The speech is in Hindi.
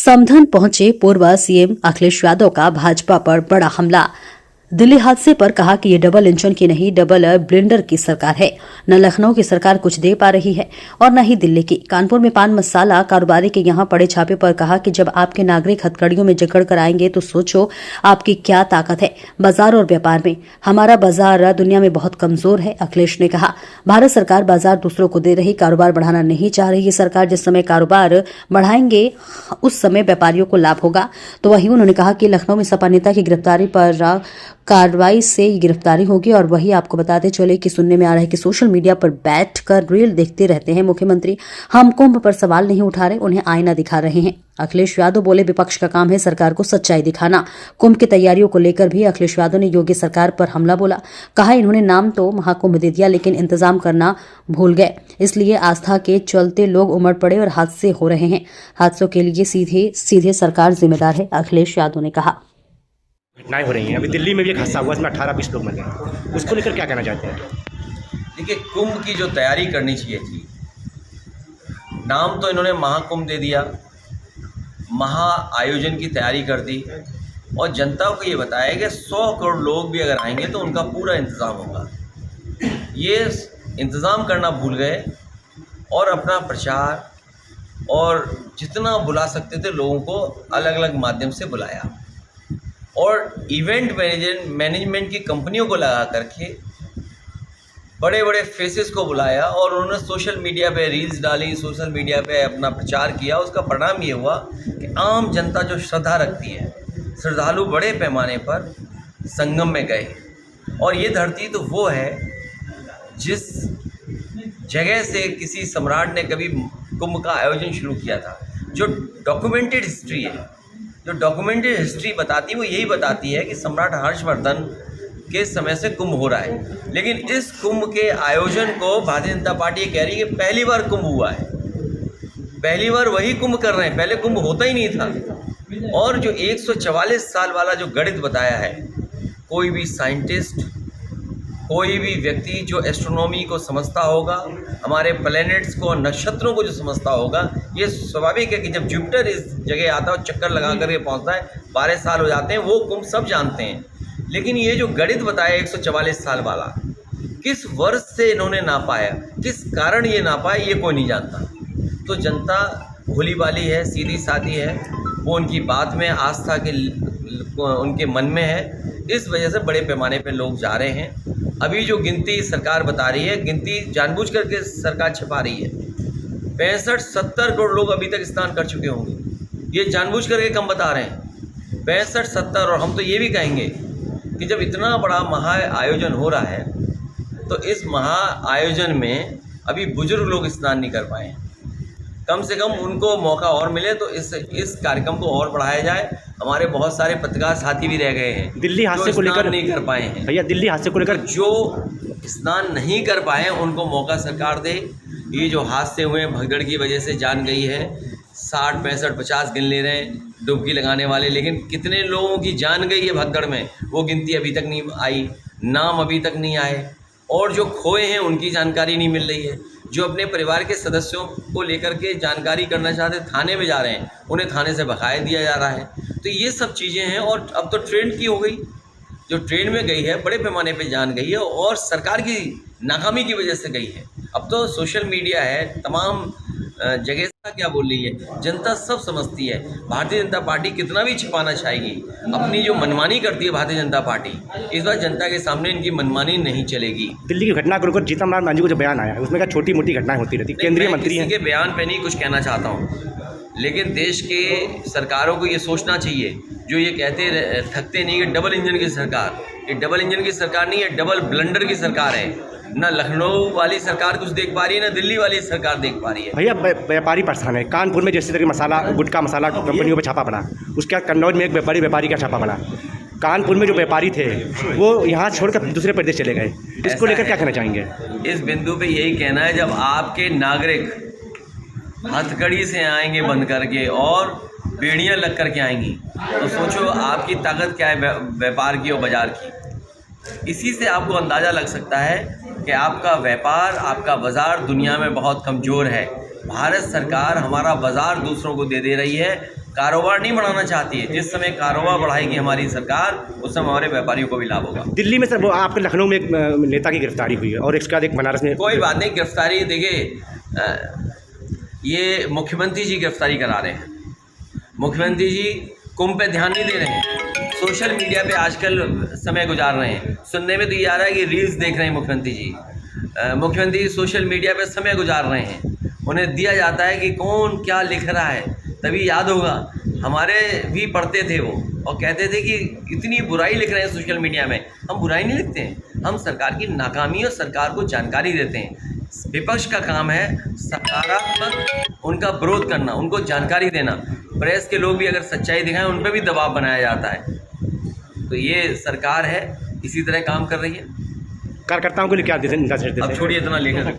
समधन पहुंचे पूर्व सीएम अखिलेश यादव का भाजपा पर बड़ा हमला। दिल्ली हादसे पर कहा कि ये डबल इंजन की नहीं, डबल ब्लेंडर की सरकार है। न लखनऊ की सरकार कुछ दे पा रही है और न ही दिल्ली की। कानपुर में पान मसाला कारोबारी के यहां पड़े छापे पर कहा कि जब आपके नागरिक हथकड़ियों में जकड़ कर आएंगे तो सोचो आपकी क्या ताकत है बाजार और व्यापार में। हमारा बाजार दुनिया में बहुत कमजोर है, अखिलेश ने कहा। भारत सरकार बाजार दूसरों को दे रही, कारोबार बढ़ाना नहीं चाह रही। ये सरकार जिस समय कारोबार बढ़ाएंगे उस समय व्यापारियों को लाभ होगा। तो वहीं उन्होंने कहा कि लखनऊ में सपा नेता की गिरफ्तारी पर कार्रवाई से गिरफ्तारी होगी। और वही आपको बताते चले कि सुनने में आ रहा है कि सोशल मीडिया पर बैठकर रील देखते रहते हैं मुख्यमंत्री। हम कुंभ पर सवाल नहीं उठा रहे, उन्हें आईना दिखा रहे हैं। अखिलेश यादव बोले, विपक्ष का काम है सरकार को सच्चाई दिखाना। कुंभ की तैयारियों को लेकर भी अखिलेश यादव ने योगी सरकार पर हमला बोला। कहा इन्होंने नाम तो महाकुंभ दे दिया लेकिन इंतजाम करना भूल गए, इसलिए आस्था के चलते लोग उमड़ पड़े और हादसे हो रहे हैं। हादसों के लिए सीधे सीधे सरकार जिम्मेदार है, अखिलेश यादव ने कहा। घटनाएं हो रही हैं। अभी दिल्ली में भी एक हादसा हुआ, इसमें 18-20 लोग मर गए। उसको लेकर क्या कहना चाहते हैं? देखिए, कुंभ की जो तैयारी करनी चाहिए थी, नाम तो इन्होंने महाकुंभ दे दिया, महा आयोजन की तैयारी कर दी और जनता को ये बताया कि 100 करोड़ लोग भी अगर आएंगे तो उनका पूरा इंतज़ाम होगा। ये इंतज़ाम करना भूल गए और अपना प्रचार और जितना बुला सकते थे लोगों को अलग अलग माध्यम से बुलाया और इवेंट मैनेजमेंट की कंपनियों को लगा करके बड़े बड़े फेसेस को बुलाया और उन्होंने सोशल मीडिया पे रील्स डाली, सोशल मीडिया पे अपना प्रचार किया। उसका परिणाम ये हुआ कि आम जनता जो श्रद्धा रखती है, श्रद्धालु बड़े पैमाने पर संगम में गए। और ये धरती तो वो है जिस जगह से किसी सम्राट ने कभी कुंभ का आयोजन शुरू किया था। जो डॉक्यूमेंटेड हिस्ट्री है, जो डॉक्यूमेंटेड हिस्ट्री बताती है वो यही बताती है कि सम्राट हर्षवर्धन के समय से कुंभ हो रहा है। लेकिन इस कुंभ के आयोजन को भारतीय जनता पार्टी कह रही है कि पहली बार कुंभ हुआ है, पहली बार वही कुंभ कर रहे हैं, पहले कुंभ होता ही नहीं था। और जो 144 साल वाला जो गणित बताया है, कोई भी साइंटिस्ट, कोई भी व्यक्ति जो एस्ट्रोनॉमी को समझता होगा, हमारे प्लैनेट्स को, नक्षत्रों को जो समझता होगा, ये स्वाभाविक है कि जब जुपिटर इस जगह आता है और चक्कर लगा करके पहुंचता है, 12 साल हो जाते हैं, वो कुंभ सब जानते हैं। लेकिन ये जो गणित बताया 144 साल वाला, किस वर्ष से इन्होंने नापा है, किस कारण ये नापा है, ये कोई नहीं जानता। तो जनता भोली भाली है, सीधी सादी है, वो उनकी बात में आस्था के उनके मन में है। इस वजह से बड़े पैमाने पे लोग जा रहे हैं। अभी जो गिनती सरकार बता रही है, गिनती जानबूझ करके सरकार छिपा रही है। 65-70 करोड़ लोग अभी तक स्नान कर चुके होंगे, ये जानबूझ करके कम बता रहे हैं। 65-70। और हम तो ये भी कहेंगे कि जब इतना बड़ा महा आयोजन हो रहा है तो इस महा आयोजन में अभी बुजुर्ग लोग स्नान नहीं कर पाए हैं। कम से कम उनको मौका और मिले तो इस कार्यक्रम को और बढ़ाया जाए। हमारे बहुत सारे पत्रकार साथी भी रह गए हैं दिल्ली हादसे को लेकर नहीं कर पाए हैं। भैया, दिल्ली हादसे को लेकर जो स्नान नहीं कर पाए हैं उनको मौका सरकार दे। ये जो हादसे हुए हैं, भगदड़ की वजह से जान गई है, 60, 65, 50 गिन ले रहे हैं डुबकी लगाने वाले, लेकिन कितने लोगों की जान गई है भगदड़ में, वो गिनती अभी तक नहीं आई, नाम अभी तक नहीं आए। और जो खोए हैं उनकी जानकारी नहीं मिल रही है। जो अपने परिवार के सदस्यों को लेकर के जानकारी करना चाहते थाने में जा रहे हैं, उन्हें थाने से भगाया दिया जा रहा है। तो ये सब चीज़ें हैं। और अब तो ट्रेन की हो गई, जो ट्रेन में गई है बड़े पैमाने पे जान गई है और सरकार की नाकामी की वजह से गई है। अब तो सोशल मीडिया है, तमाम जगह क्या बोल रही है, जनता सब समझती है। भारतीय जनता पार्टी कितना भी छिपाना चाहेगी, अपनी जो मनमानी करती है भारतीय जनता पार्टी, इस बार जनता के सामने इनकी मनमानी नहीं चलेगी। दिल्ली की घटना को लेकर जीतन राम मांझी को जो बयान आया है उसमें क्या छोटी मोटी घटनाएं होती रहती, केंद्रीय मंत्री हैं। किसी के बयान पे नहीं कुछ कहना चाहता हूँ, लेकिन देश के सरकारों को ये सोचना चाहिए, जो ये कहते थकते नहीं कि डबल इंजन की सरकार, ये डबल इंजन की सरकार नहीं है, डबल ब्लंडर की सरकार है। ना लखनऊ वाली सरकार कुछ देख पा रही है, ना दिल्ली वाली सरकार देख पा रही है। भैया, व्यापारी परेशान है। कानपुर में जैसे तरह मसाला, गुटखा मसाला कंपनियों पर छापा पड़ा, उसके बाद कन्नौज में एक बड़े व्यापारी का छापा पड़ा। कानपुर में जो व्यापारी थे वो यहाँ छोड़कर दूसरे प्रदेश चले गए, इसको लेकर क्या कहना चाहेंगे? इस बिंदु पे यही कहना है, जब आपके नागरिक हथकड़ी से आएंगे बंद करके और बेड़ियाँ लग करके आएंगी, तो सोचो आपकी ताकत क्या है व्यापार की और बाज़ार की। इसी से आपको अंदाज़ा लग सकता है कि आपका व्यापार, आपका बाज़ार दुनिया में बहुत कमज़ोर है। भारत सरकार हमारा बाज़ार दूसरों को दे रही है, कारोबार नहीं बढ़ाना चाहती है। जिस समय कारोबार बढ़ाएगी हमारी सरकार, उस समय हमारे व्यापारियों को भी लाभ होगा। दिल्ली में सर वो आपके लखनऊ में एक नेता की गिरफ्तारी हुई है और इसके बाद एक बनारस में कोई बात नहीं, गिरफ्तारी देखिए, ये मुख्यमंत्री जी गिरफ्तारी करा रहे हैं। मुख्यमंत्री जी कुंभ पे ध्यान नहीं दे रहे हैं, सोशल मीडिया पे आजकल समय गुजार रहे हैं। सुनने में तो ये आ रहा है कि रील्स देख रहे हैं मुख्यमंत्री जी। मुख्यमंत्री जी सोशल मीडिया पे समय गुजार रहे हैं। उन्हें दिया जाता है कि कौन क्या लिख रहा है, तभी याद होगा। हमारे भी पढ़ते थे वो और कहते थे कि इतनी बुराई लिख रहे हैं सोशल मीडिया में। हम बुराई नहीं लिखते हैं, हम सरकार की नाकामी और सरकार को जानकारी देते हैं। विपक्ष का काम है सकारात्मक उनका विरोध करना, उनको जानकारी देना। प्रेस के लोग भी अगर सच्चाई दिखाएं, उन पर भी दबाव बनाया जाता है। तो ये सरकार है, इसी तरह काम कर रही है। कार्यकर्ताओं के लिए क्या अब छोड़िए, इतना लेकर